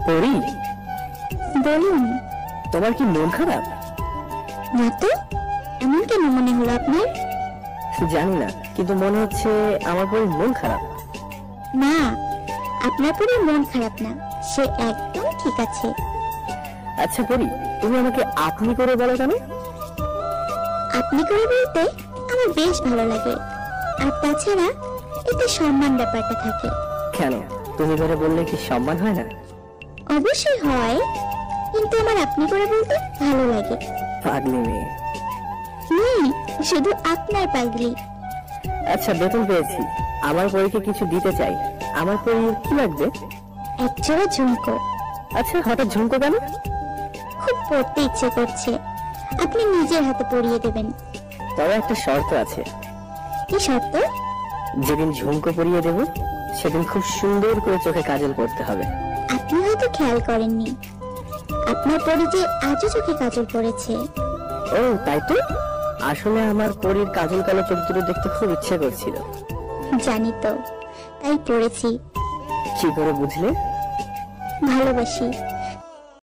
পরি, বলুন। তোমার কি মন খারাপ? না তো, এমন কেন মনে হলো আপনার? জানি না, কিন্তু মনে হচ্ছে আমার পরির মন খারাপ। না, আপনার পরে মন খারাপ না, সে একদম ঠিক আছে। আচ্ছা পরি, তুমি আমাকে আপনি করে বলো কেন? আপনি করে বলতে আমার বেশ ভালো লাগে, আর তাছাড়া এতে সম্মান ব্যাপারটা থাকে। কেন, তুমি করে বললে কি সম্মান হয় না? অবশ্যই হয়, কিন্তু আমার আপনি করে বলতে ভালো লাগে। পাগলি মেয়ে। শুধু আপনার পাগলি। আচ্ছা, বেতন পেয়েছি, আমার পরীকে কিছু দিতে চাই। আমার পরীর কি লাগবে? এক জোড়া ঝুমকো। আচ্ছা, হঠাৎ ঝুমকো কেন? খুব পড়তে ইচ্ছে করছে, আপনি নিজের হাতে পরিয়ে দেবেন। তবে একটা শর্ত আছে। কি শর্ত? যেদিন ঝুমকো পরিয়ে দেব সেদিন খুব সুন্দর করে চোখে কাজল পড়তে হবে। আপনি হয়তো খেয়াল করেননি, আপনার পরি যে আজও চোখে কাজল পড়েছে। ও তাই তো, আসলে আমার পরীর কাজল কালো চোখ দুটো দেখতে খুব ইচ্ছে করছিল। জানি তো, তাই পড়েছি। কি করে বুঝলে? ভালোবাসি।